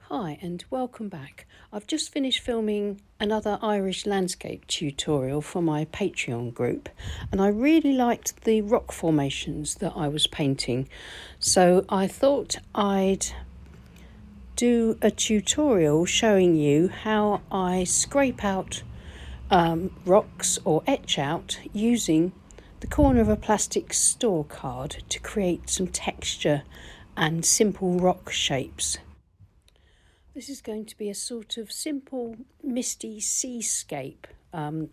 Hi and welcome back. I've just finished filming another Irish landscape tutorial for my Patreon group, and I really liked the rock formations that I was painting, so I thought I'd do a tutorial showing you how I scrape out rocks or etch out using the corner of a plastic store card to create some texture and simple rock shapes. This is going to be a sort of simple misty seascape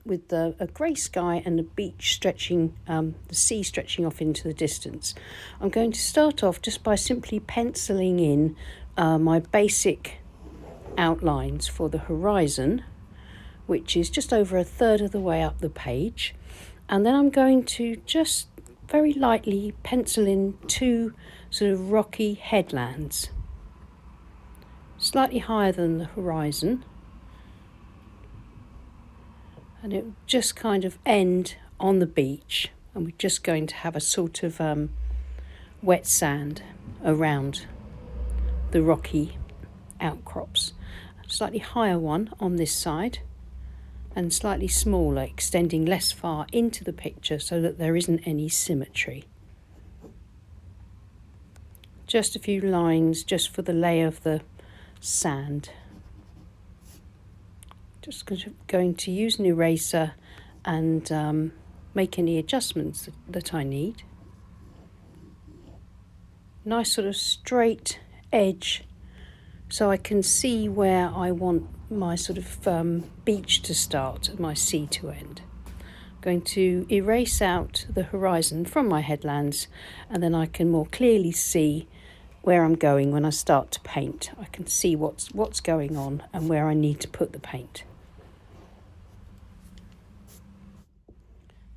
with a grey sky and the beach stretching, the sea stretching off into the distance. I'm going to start off just by simply penciling in my basic outlines for the horizon, which is just over a third of the way up the page. And then I'm going to just very lightly pencil in two sort of rocky headlands, slightly higher than the horizon, and it will just kind of end on the beach, and we're just going to have a sort of wet sand around the rocky outcrops. A slightly higher one on this side and slightly smaller, extending less far into the picture so that there isn't any symmetry. Just a few lines just for the lay of the sand. Just going to use an eraser and make any adjustments that I need. Nice sort of straight edge so I can see where I want my sort of beach to start and my sea to end. I'm going to erase out the horizon from my headlands, and then I can more clearly see where I'm going when I start to paint. I can see what's going on and where I need to put the paint.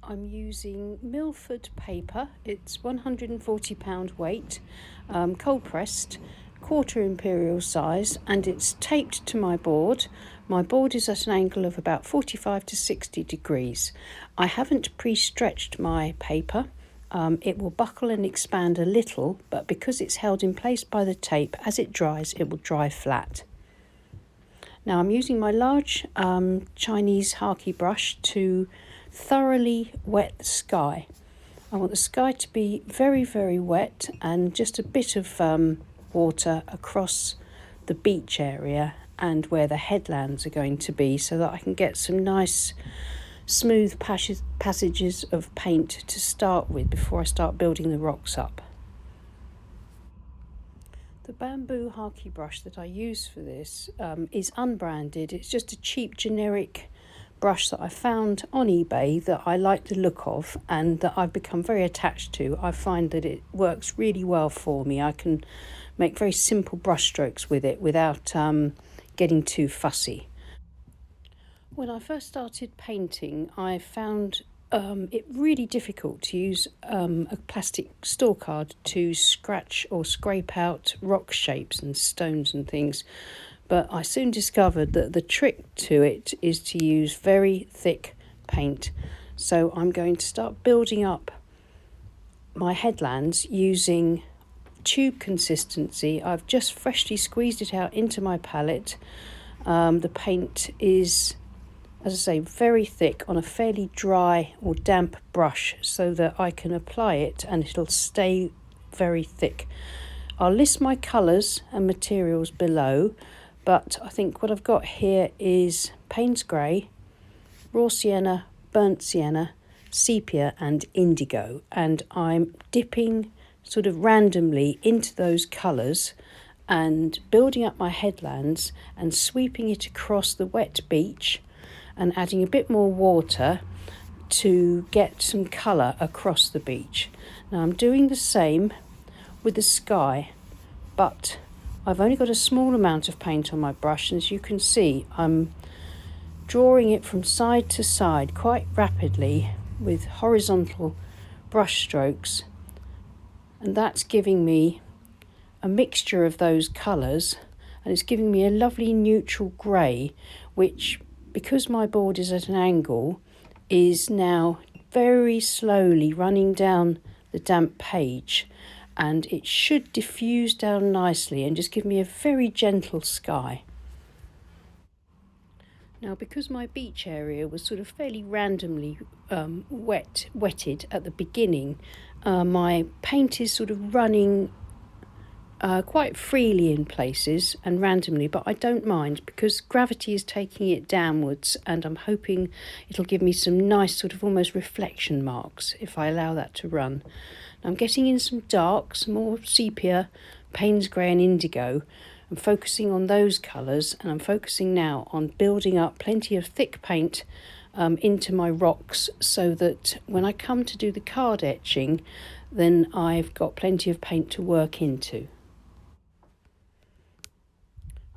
I'm using Milford paper. It's £140 weight, cold pressed, quarter imperial size, and it's taped to my board. My board is at an angle of about 45 to 60 degrees. I haven't pre-stretched my paper. It will buckle and expand a little, but because it's held in place by the tape, as it dries, it will dry flat. Now I'm using my large Chinese Haki brush to thoroughly wet the sky. I want the sky to be very, very wet and just a bit of water across the beach area and where the headlands are going to be, so that I can get some nice smooth passages of paint to start with before I start building the rocks up. The bamboo Haki brush that I use for this is unbranded. It's just a cheap generic brush that I found on eBay that I like the look of and that I've become very attached to. I find that it works really well for me. I can make very simple brush strokes with it without getting too fussy. When I first started painting, I found it really difficult to use a plastic store card to scratch or scrape out rock shapes and stones and things. But I soon discovered that the trick to it is to use very thick paint. So I'm going to start building up my headlands using tube consistency. I've just freshly squeezed it out into my palette. The paint is, as I say, very thick on a fairly dry or damp brush so that I can apply it and it'll stay very thick. I'll list my colours and materials below, but I think what I've got here is Payne's Grey, Raw Sienna, Burnt Sienna, Sepia and Indigo, and I'm dipping sort of randomly into those colours and building up my headlands and sweeping it across the wet beach and adding a bit more water to get some colour across the beach. Now I'm doing the same with the sky, but I've only got a small amount of paint on my brush, and as you can see, I'm drawing it from side to side quite rapidly with horizontal brush strokes, and that's giving me a mixture of those colours, and it's giving me a lovely neutral grey, which, because my board is at an angle, is now very slowly running down the damp page and it should diffuse down nicely and just give me a very gentle sky. Now, because my beach area was sort of fairly randomly wetted at the beginning, my paint is sort of running quite freely in places and randomly, but I don't mind because gravity is taking it downwards, and I'm hoping it'll give me some nice sort of almost reflection marks if I allow that to run. I'm getting in some darks, more sepia, Payne's grey and indigo. I'm focusing on those colours, and I'm focusing now on building up plenty of thick paint into my rocks so that when I come to do the card etching, then I've got plenty of paint to work into.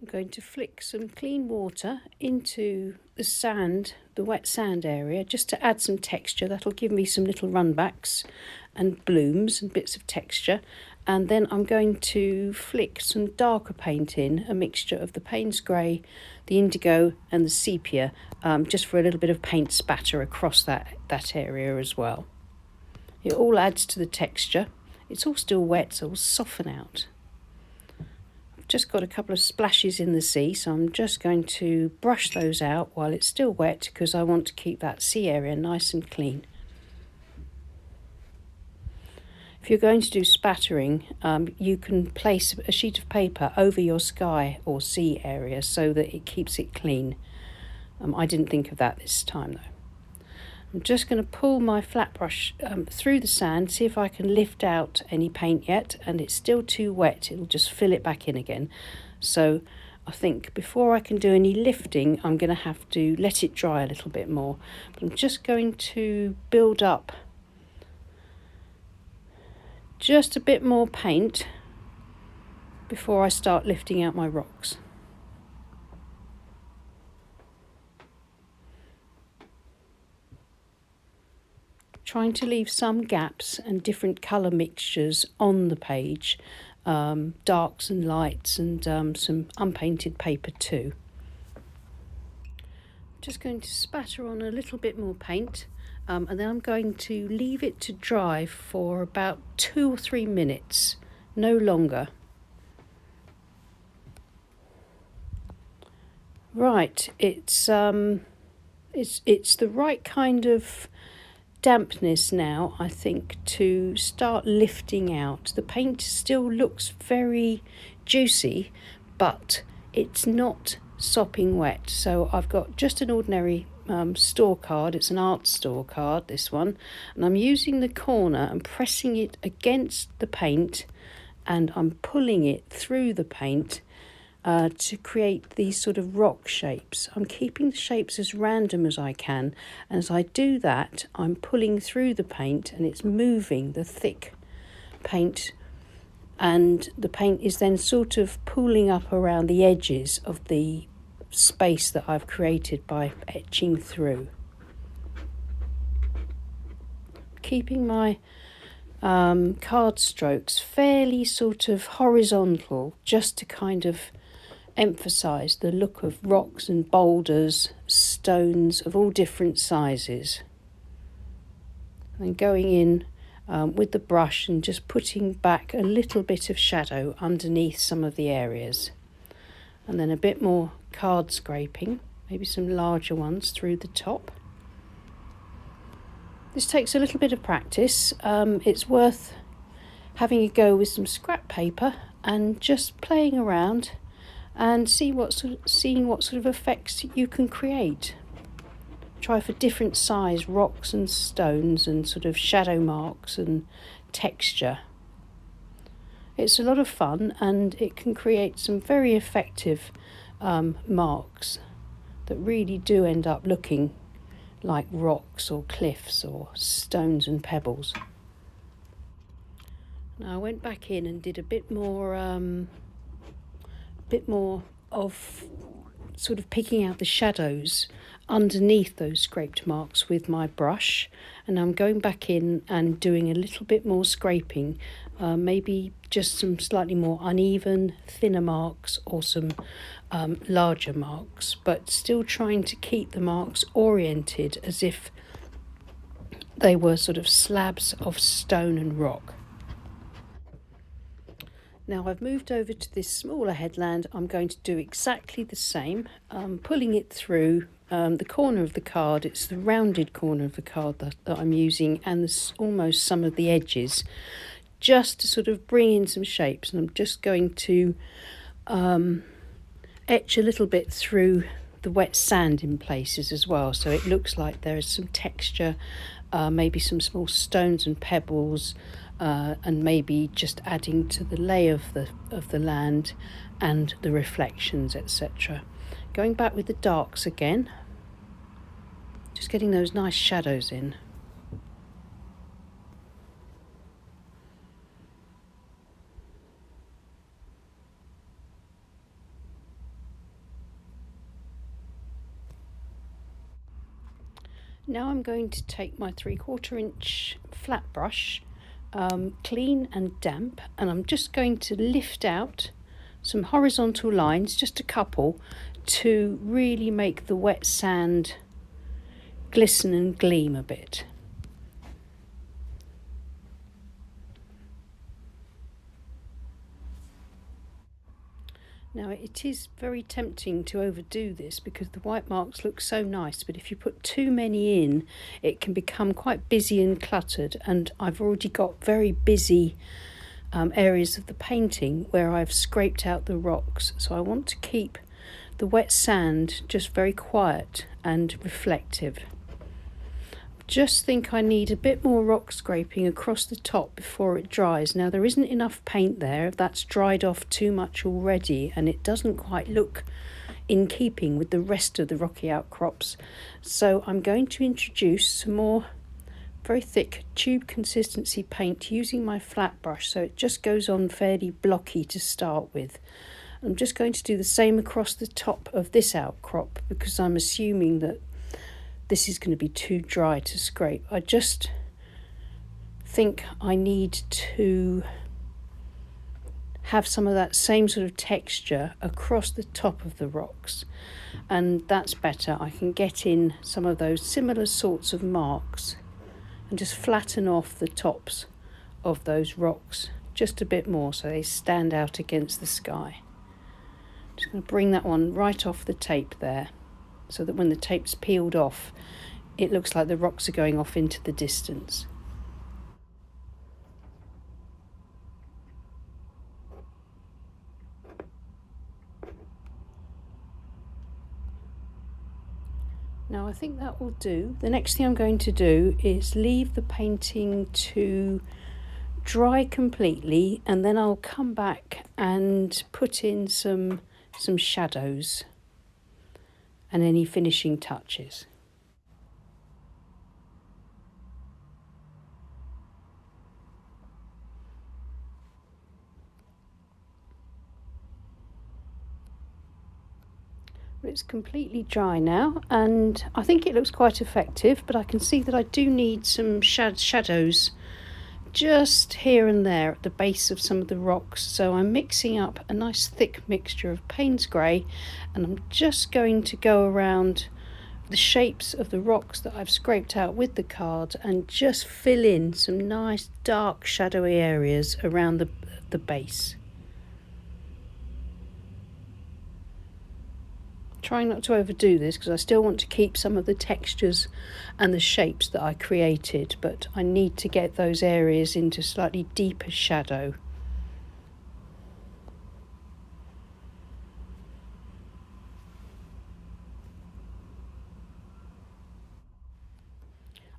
I'm going to flick some clean water into the sand, the wet sand area, just to add some texture. That'll give me some little runbacks and blooms and bits of texture. And then I'm going to flick some darker paint in, a mixture of the Payne's grey, the indigo and the sepia, just for a little bit of paint spatter across that area as well. It all adds to the texture. It's all still wet, so it will soften out. I've just got a couple of splashes in the sea, so I'm just going to brush those out while it's still wet because I want to keep that sea area nice and clean. If you're going to do spattering, you can place a sheet of paper over your sky or sea area so that it keeps it clean. I didn't think of that this time though. I'm just going to pull my flat brush through the sand, see if I can lift out any paint yet, and it's still too wet, it'll just fill it back in again. So I think before I can do any lifting, I'm going to have to let it dry a little bit more. But I'm just going to build up just a bit more paint before I start lifting out my rocks. Trying to leave some gaps and different colour mixtures on the page, darks and lights, and some unpainted paper too. Just going to spatter on a little bit more paint. And then I'm going to leave it to dry for about 2 or 3 minutes, no longer. Right, it's the right kind of dampness now, I think, to start lifting out. The paint still looks very juicy, but it's not sopping wet. So I've got just an ordinary store card. It's an art store card, this one, and I'm using the corner and pressing it against the paint, and I'm pulling it through the paint to create these sort of rock shapes. I'm keeping the shapes as random as I can, and as I do that I'm pulling through the paint and it's moving the thick paint, and the paint is then sort of pooling up around the edges of the space that I've created by etching through. Keeping my card strokes fairly sort of horizontal, just to kind of emphasize the look of rocks and boulders, stones of all different sizes. And going in with the brush and just putting back a little bit of shadow underneath some of the areas. And then a bit more card scraping, maybe some larger ones through the top. This takes a little bit of practice. It's worth having a go with some scrap paper and just playing around and seeing what sort of effects you can create. Try for different size rocks and stones and sort of shadow marks and texture. It's a lot of fun, and it can create some very effective marks that really do end up looking like rocks or cliffs or stones and pebbles. Now I went back in and did a bit more of sort of picking out the shadows underneath those scraped marks with my brush, and I'm going back in and doing a little bit more scraping, maybe just some slightly more uneven, thinner marks, or some larger marks, but still trying to keep the marks oriented as if they were sort of slabs of stone and rock. Now I've moved over to this smaller headland. I'm going to do exactly the same, pulling it through the corner of the card. It's the rounded corner of the card that I'm using, and almost some of the edges, just to sort of bring in some shapes. And I'm just going to etch a little bit through the wet sand in places as well, so it looks like there is some texture, maybe some small stones and pebbles, and maybe just adding to the lay of the land and the reflections, etc. Going back with the darks again, just getting those nice shadows in. Now I'm going to take my 3/4 inch flat brush, clean and damp, and I'm just going to lift out some horizontal lines, just a couple, to really make the wet sand glisten and gleam a bit. Now it is very tempting to overdo this because the white marks look so nice, but if you put too many in, it can become quite busy and cluttered, and I've already got very busy areas of the painting where I've scraped out the rocks, so I want to keep the wet sand just very quiet and reflective. Just think I need a bit more rock scraping across the top before it dries. Now there isn't enough paint there, that's dried off too much already, and it doesn't quite look in keeping with the rest of the rocky outcrops. So I'm going to introduce some more very thick tube consistency paint using my flat brush, so it just goes on fairly blocky to start with. I'm just going to do the same across the top of this outcrop because I'm assuming that this is going to be too dry to scrape. I just think I need to have some of that same sort of texture across the top of the rocks, and that's better. I can get in some of those similar sorts of marks and just flatten off the tops of those rocks just a bit more so they stand out against the sky. Just going to bring that one right off the tape there, so that when the tape's peeled off, it looks like the rocks are going off into the distance. Now I think that will do. The next thing I'm going to do is leave the painting to dry completely, and then I'll come back and put in some shadows and any finishing touches. It's completely dry now, and I think it looks quite effective, but I can see that I do need some shadows just here and there at the base of some of the rocks. So I'm mixing up a nice thick mixture of Payne's grey, and I'm just going to go around the shapes of the rocks that I've scraped out with the card and just fill in some nice dark shadowy areas around the base. Trying not to overdo this because I still want to keep some of the textures and the shapes that I created, but I need to get those areas into slightly deeper shadow.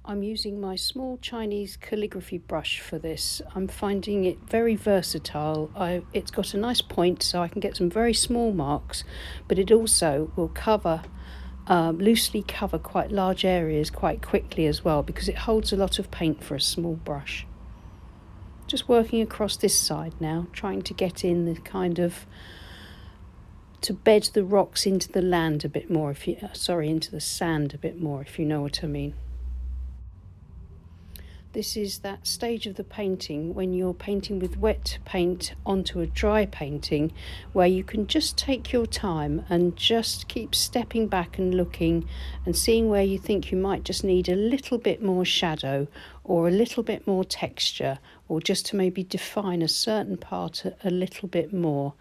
I'm using my small Chinese calligraphy brush for this. I'm finding it very versatile. It's got a nice point, so I can get some very small marks, but it also will loosely cover quite large areas quite quickly as well, because it holds a lot of paint for a small brush. Just working across this side now, trying to get in the kind of, to bed the rocks into the land a bit more, into the sand a bit more, if you know what I mean. This is that stage of the painting when you're painting with wet paint onto a dry painting, where you can just take your time and just keep stepping back and looking and seeing where you think you might just need a little bit more shadow or a little bit more texture, or just to maybe define a certain part a little bit more.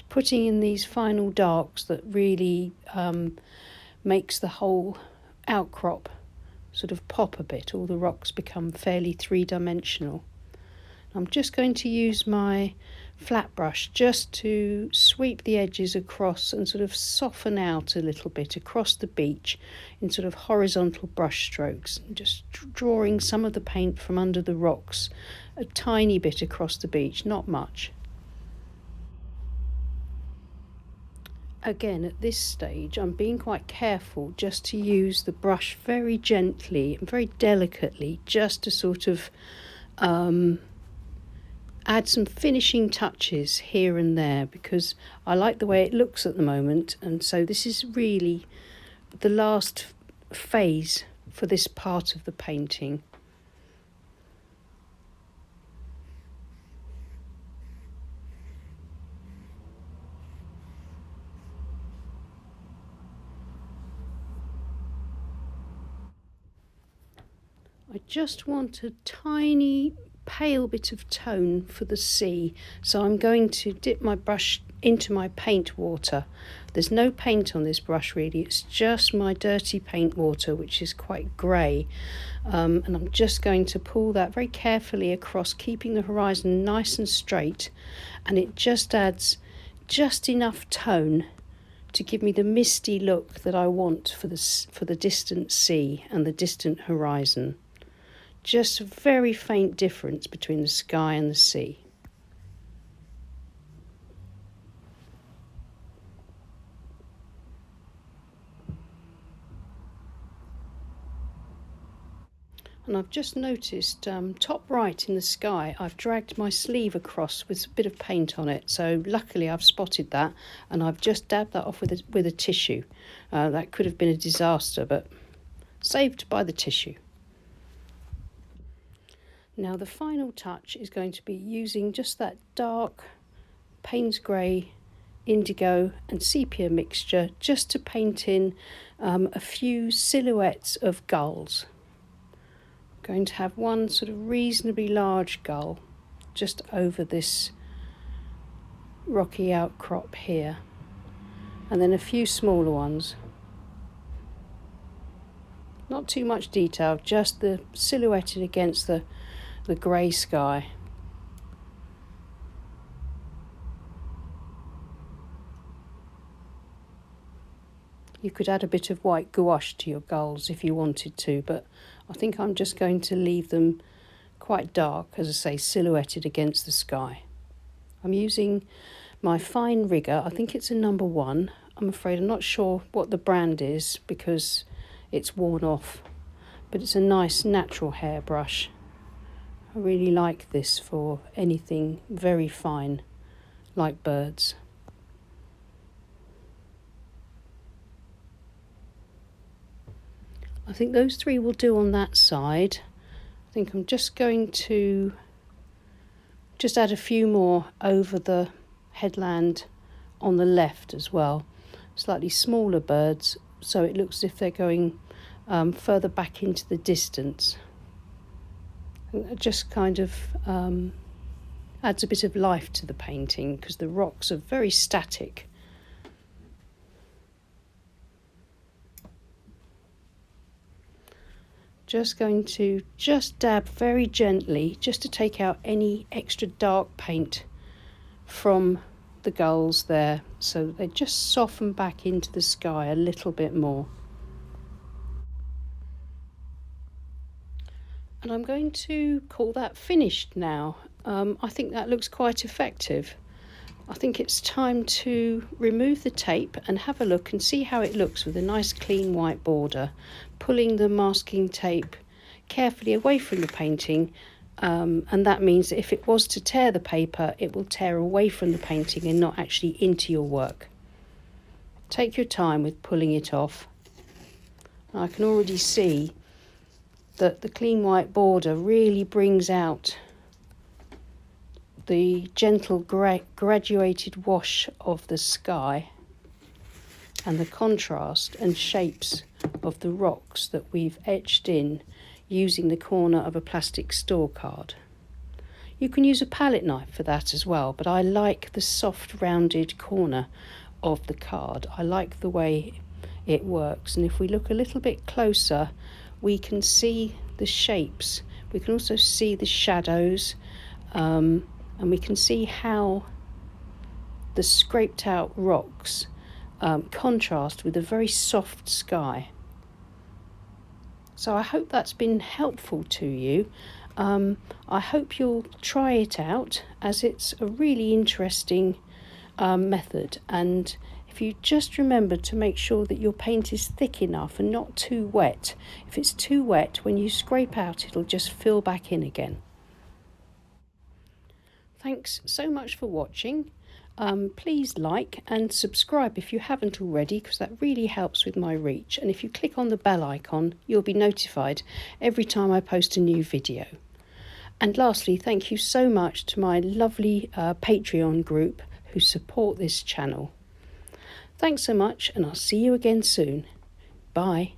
Putting in these final darks that really makes the whole outcrop sort of pop a bit. All the rocks become fairly three-dimensional. I'm just going to use my flat brush just to sweep the edges across and sort of soften out a little bit across the beach in sort of horizontal brush strokes, just drawing some of the paint from under the rocks a tiny bit across the beach, not much. Again, at this stage, I'm being quite careful just to use the brush very gently and very delicately, just to sort of add some finishing touches here and there, because I like the way it looks at the moment. And so this is really the last phase for this part of the painting. I just want a tiny pale bit of tone for the sea, so I'm going to dip my brush into my paint water. There's no paint on this brush really, it's just my dirty paint water, which is quite grey, and I'm just going to pull that very carefully across, keeping the horizon nice and straight, and it just adds just enough tone to give me the misty look that I want for the distant sea and the distant horizon. Just a very faint difference between the sky and the sea. And I've just noticed top right in the sky, I've dragged my sleeve across with a bit of paint on it. So luckily I've spotted that, and I've just dabbed that off with a tissue. That could have been a disaster, but saved by the tissue. Now the final touch is going to be using just that dark Payne's grey, indigo and sepia mixture, just to paint in a few silhouettes of gulls. I'm going to have one sort of reasonably large gull just over this rocky outcrop here, and then a few smaller ones. Not too much detail, just the silhouetted against the grey sky. You could add a bit of white gouache to your gulls if you wanted to, but I think I'm just going to leave them quite dark, as I say, silhouetted against the sky. I'm using my fine rigger. I think it's a number 1. I'm afraid I'm not sure what the brand is because it's worn off, but it's a nice natural hairbrush. I really like this for anything very fine, like birds. I think those 3 will do on that side. I think I'm just going to just add a few more over the headland on the left as well. Slightly smaller birds, so it looks as if they're going further back into the distance. It just kind of adds a bit of life to the painting because the rocks are very static. Just going to dab very gently just to take out any extra dark paint from the gulls there, so they just soften back into the sky a little bit more. And I'm going to call that finished now. I think that looks quite effective. I think it's time to remove the tape and have a look and see how it looks with a nice clean white border, pulling the masking tape carefully away from the painting, and that means that if it was to tear the paper, it will tear away from the painting and not actually into your work. Take your time with pulling it off. I can already see that the clean white border really brings out the gentle graduated wash of the sky and the contrast and shapes of the rocks that we've etched in using the corner of a plastic store card. You can use a palette knife for that as well, but I like the soft rounded corner of the card. I like the way it works, and if we look a little bit closer we can see the shapes. We can also see the shadows, and we can see how the scraped out rocks contrast with a very soft sky. So I hope that's been helpful to you. I hope you'll try it out, as it's a really interesting method, and if you just remember to make sure that your paint is thick enough and not too wet. If it's too wet, when you scrape out it'll just fill back in again. Thanks so much for watching. Please like and subscribe if you haven't already, because that really helps with my reach, and if you click on the bell icon you'll be notified every time I post a new video. And lastly, thank you so much to my lovely Patreon group who support this channel. Thanks so much, and I'll see you again soon. Bye.